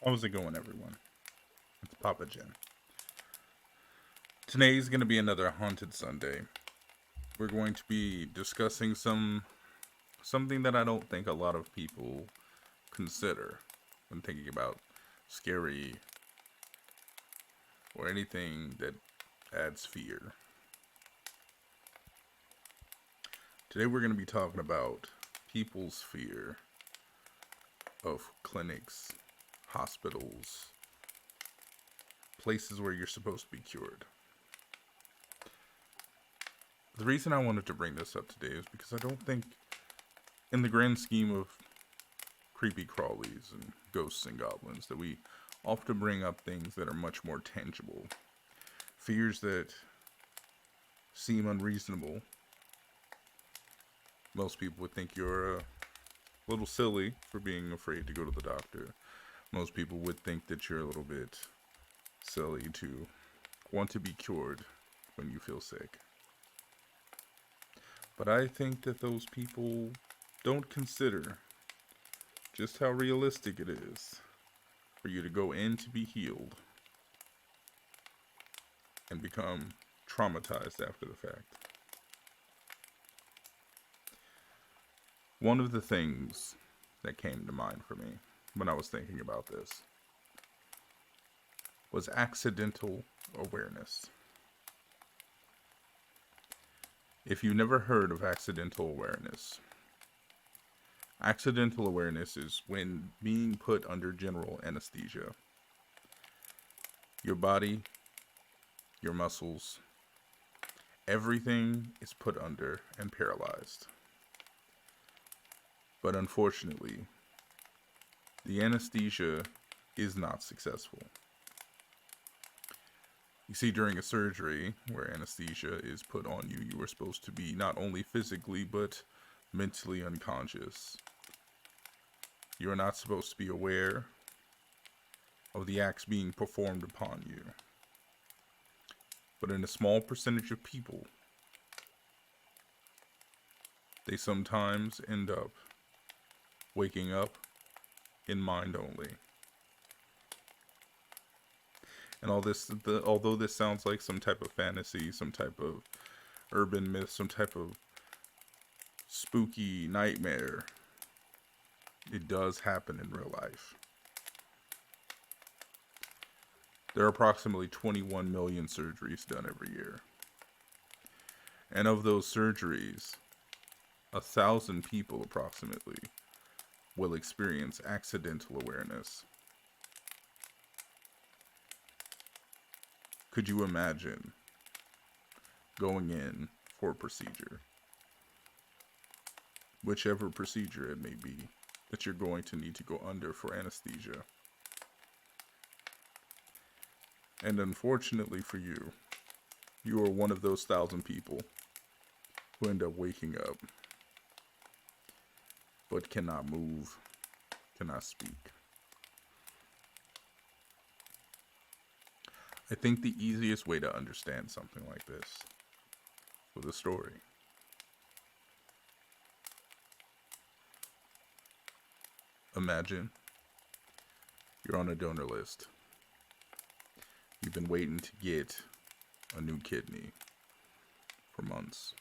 How's it going, everyone? It's Papa Djinn. Today's going to be another Haunted Sunday. We're going to be discussing something that I don't think a lot of people consider when thinking about scary or anything that adds fear. Today we're going to be talking about people's fear of clinics, hospitals, places where you're supposed to be cured. The reason I wanted to bring this up today is because I don't think, in the grand scheme of creepy crawlies and ghosts and goblins, that we often bring up things that are much more tangible. Fears that seem unreasonable. Most people would think you're a little silly for being afraid to go to the doctor. Most people would think that you're a little bit silly to want to be cured when you feel sick. But I think that those people don't consider just how realistic it is for you to go in to be healed and become traumatized after the fact. One of the things that came to mind for me when I was thinking about this was accidental awareness. If you never heard of accidental awareness is when being put under general anesthesia, your body, your muscles, everything is put under and paralyzed. But unfortunately, the anesthesia is not successful. You see, during a surgery where anesthesia is put on you, you are supposed to be not only physically but mentally unconscious. You are not supposed to be aware of the acts being performed upon you. But in a small percentage of people, they sometimes end up waking up in mind only. And although this sounds like some type of fantasy, some type of urban myth, some type of spooky nightmare, it does happen in real life. There are approximately 21 million surgeries done every year. And of those surgeries, 1,000 people approximately will experience accidental awareness. Could you imagine going in for a procedure, whichever procedure it may be, that you're going to need to go under for anesthesia? And unfortunately for you, you are one of those 1,000 people who end up waking up, but cannot move, cannot speak. I think the easiest way to understand something like this with a story. Imagine you're on a donor list. You've been waiting to get a new kidney for months.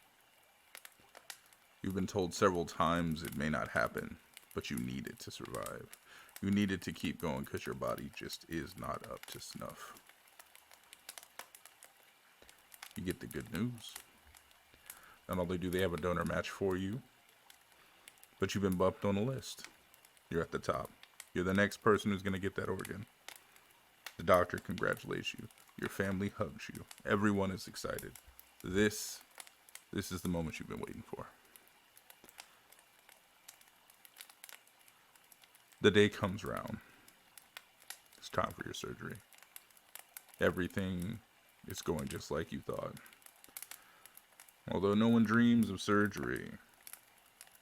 You've been told several times it may not happen, but you need it to survive. You need it to keep going because your body just is not up to snuff. You get the good news. Not only do they have a donor match for you, but you've been bumped on a list. You're at the top. You're the next person who's going to get that organ. The doctor congratulates you. Your family hugs you. Everyone is excited. This is the moment you've been waiting for. The day comes round. It's time for your surgery. Everything is going just like you thought. Although no one dreams of surgery,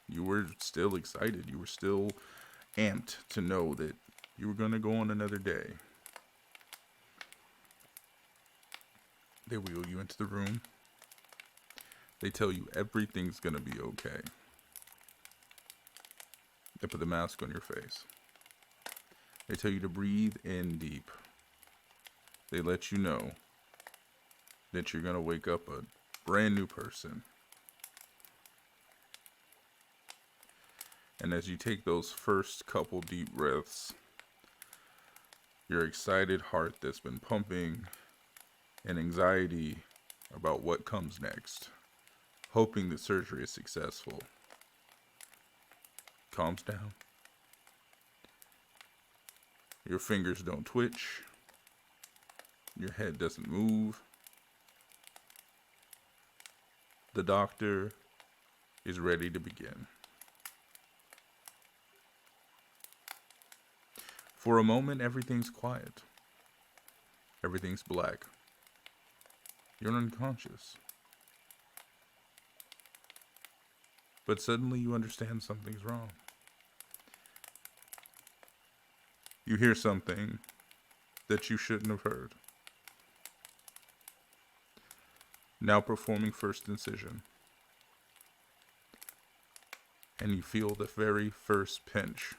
you were still excited. You were still amped to know that you were going to go on another day. They wheel you into the room. They tell you everything's going to be okay. They put the mask on your face. They tell you to breathe in deep. They let you know that you're going to wake up a brand new person. And as you take those first couple deep breaths, your excited heart that's been pumping and anxiety about what comes next, hoping the surgery is successful, calms down. Your fingers don't twitch. Your head doesn't move. The doctor is ready to begin. For a moment, everything's quiet. Everything's black. You're unconscious. But suddenly you understand something's wrong. You hear something that you shouldn't have heard. Now performing first incision. And you feel the very first pinch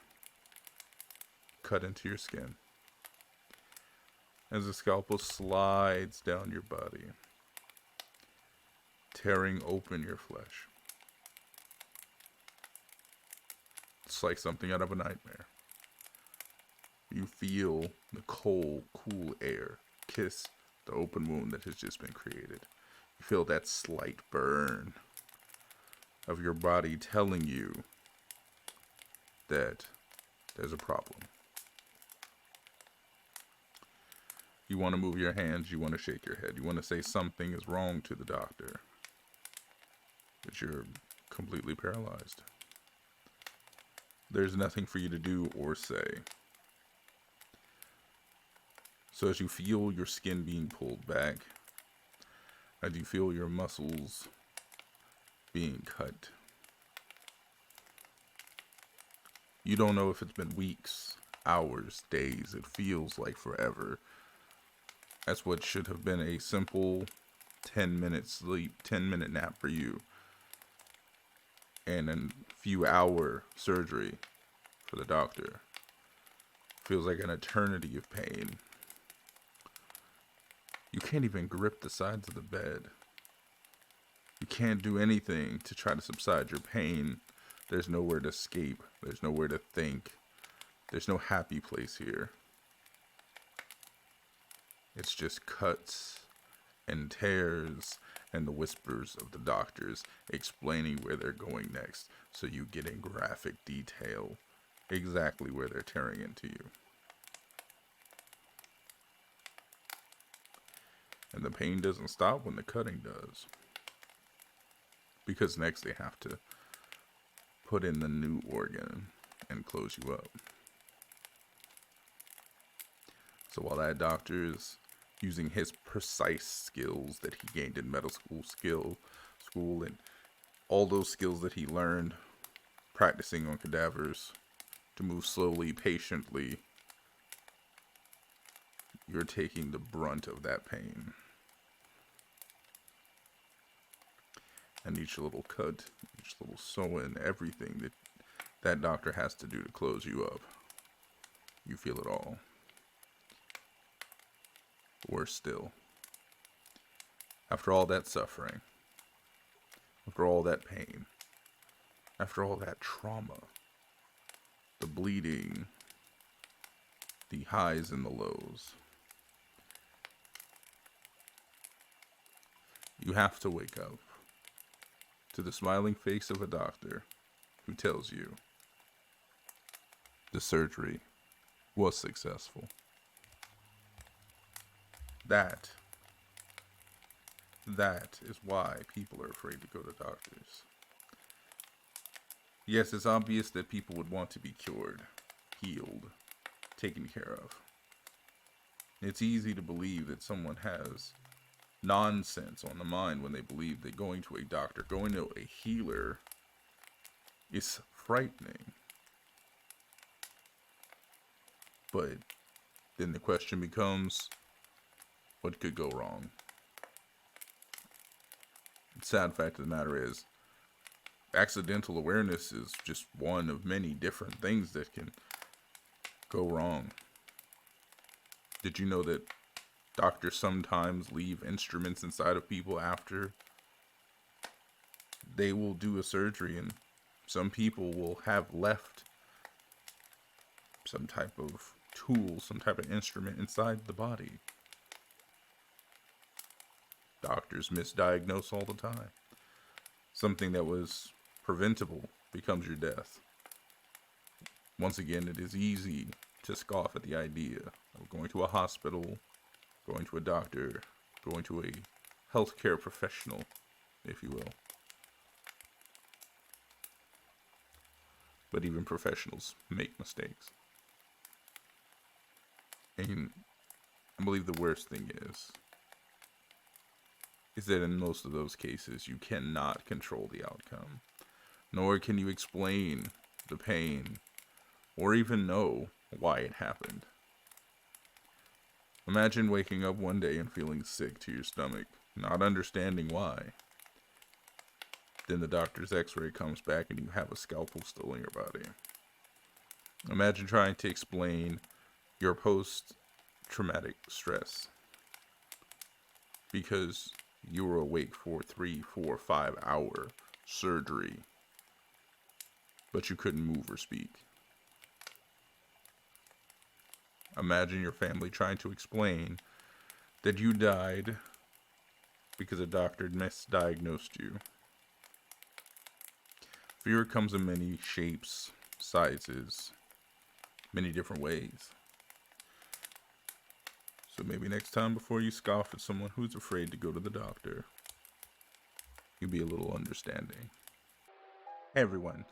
cut into your skin as the scalpel slides down your body, tearing open your flesh. It's like something out of a nightmare. You feel the cold, cool air kiss the open wound that has just been created. You feel that slight burn of your body telling you that there's a problem. You want to move your hands, you want to shake your head, you want to say something is wrong to the doctor, but you're completely paralyzed. There's nothing for you to do or say. So as you feel your skin being pulled back, as you feel your muscles being cut, you don't know if it's been weeks, hours, days. It feels like forever. That's what should have been a simple 10-minute sleep, 10-minute nap for you, and a few hour surgery for the doctor. Feels like an eternity of pain. You can't even grip the sides of the bed. You can't do anything to try to subside your pain. There's nowhere to escape. There's nowhere to think. There's no happy place here. It's just cuts and tears and the whispers of the doctors explaining where they're going next, so you get in graphic detail exactly where they're tearing into you. And the pain doesn't stop when the cutting does, because next they have to put in the new organ and close you up. So while that doctor is using his precise skills that he gained in medical school and all those skills that he learned practicing on cadavers to move slowly, patiently, you're taking the brunt of that pain. And each little cut, each little sew-in, everything that doctor has to do to close you up, you feel it all. Worse still, after all that suffering, after all that pain, after all that trauma, the bleeding, the highs and the lows, you have to wake up to the smiling face of a doctor who tells you the surgery was successful. That is why people are afraid to go to doctors. Yes, it's obvious that people would want to be cured, healed, taken care of. It's easy to believe that someone has nonsense on the mind when they believe that going to a doctor, going to a healer, is frightening. But then the question becomes, what could go wrong? The sad fact of the matter is, accidental awareness is just one of many different things that can go wrong. Did you know that doctors sometimes leave instruments inside of people after they will do a surgery, and some people will have left some type of tool, some type of instrument inside the body? Doctors misdiagnose all the time. Something that was preventable becomes your death. Once again, it is easy to scoff at the idea of going to a hospital, going to a doctor, going to a healthcare professional, if you will. But even professionals make mistakes. And I believe the worst thing is that in most of those cases, you cannot control the outcome, nor can you explain the pain, or even know why it happened. Imagine waking up one day and feeling sick to your stomach, not understanding why. Then the doctor's x-ray comes back and you have a scalpel still in your body. Imagine trying to explain your post-traumatic stress because you were awake for 3, 4, 5 hour surgery, but you couldn't move or speak. Imagine your family trying to explain that you died because a doctor misdiagnosed you. Fear comes in many shapes, sizes, many different ways. So maybe next time, before you scoff at someone who's afraid to go to the doctor, you be a little understanding. Hey everyone,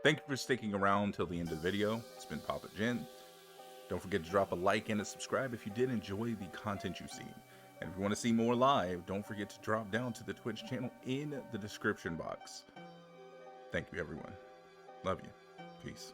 thank you for sticking around till the end of the video. It's been Papa Djinn. Don't forget to drop a like and a subscribe if you did enjoy the content you've seen. And if you want to see more live, don't forget to drop down to the Twitch channel in the description box. Thank you everyone. Love you. Peace.